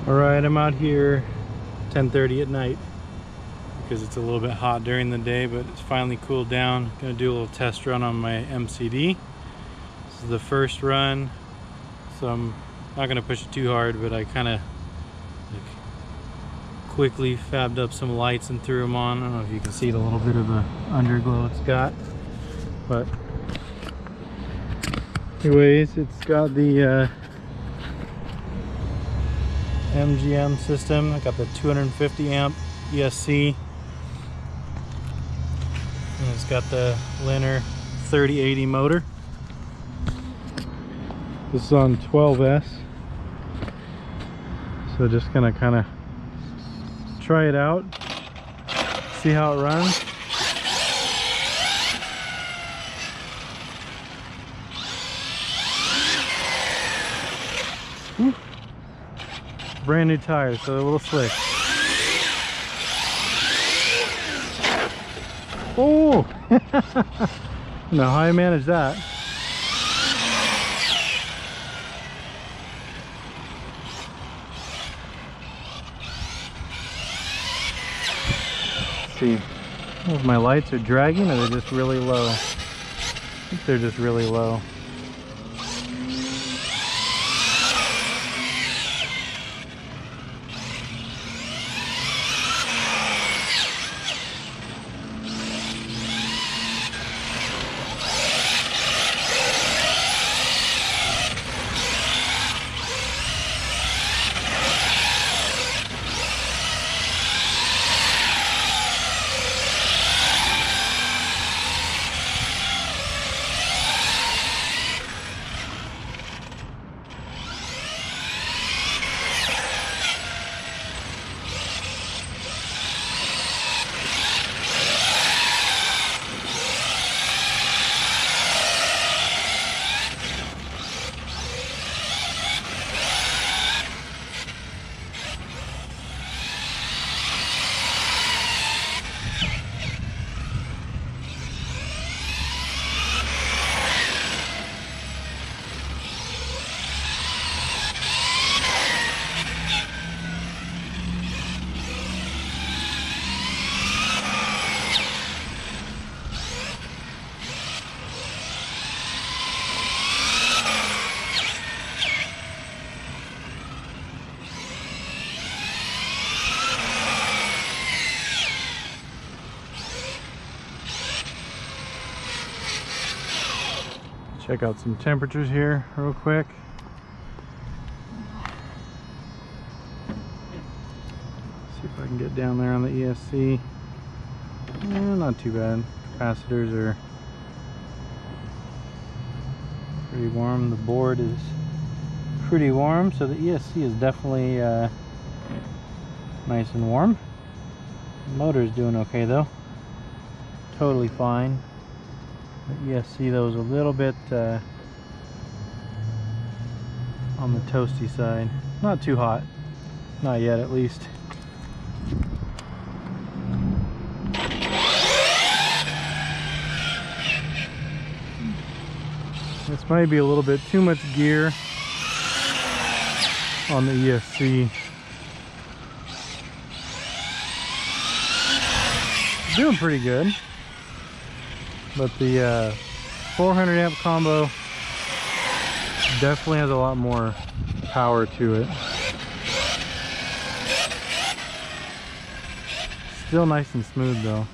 Alright, I'm out here 10:30 at night because it's a little bit hot during the day, but it's finally cooled down. Gonna do a little test run on my MCD. This is the first run, so I'm not gonna push it too hard, but I kind of quickly fabbed up some lights and threw them on. I don't know if you can see the little bit of a underglow it's got, but anyways, it's got the MGM system. I got the 250 amp ESC, and it's got the Lehner 3080 motor. This is on 12S, so just gonna kind of try it out, see how it runs. Whew. Brand new tires, so they're a little slick. Oh! Know how I manage that. Let's see if my lights are dragging or they're just really low. I think they're just really low. Check out some temperatures here real quick. See if I can get down there on the ESC. Not too bad. Capacitors are pretty warm. The board is pretty warm, so the ESC is definitely nice and warm. The motor is doing okay though. Totally fine. The ESC though is a little bit on the toasty side. Not too hot. Not yet, at least. This might be a little bit too much gear on the ESC. Doing pretty good. But the 400 amp combo definitely has a lot more power to it. Still nice and smooth though.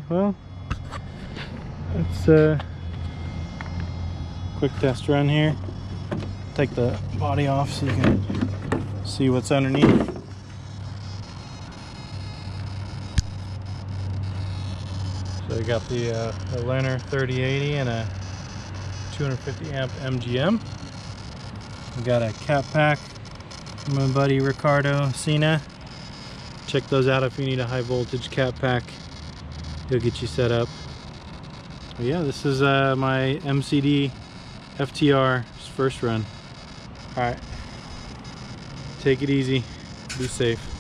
well, it's a quick test run here. Take the body off so you can see what's underneath. So we got the Lehner 3080 and a 250 amp MGM. We got a cat pack from my buddy Ricardo Cena. Check those out if you need a high voltage cat pack. He'll get you set up. But yeah, this is my MCD FTR first run. Alright, take it easy, be safe.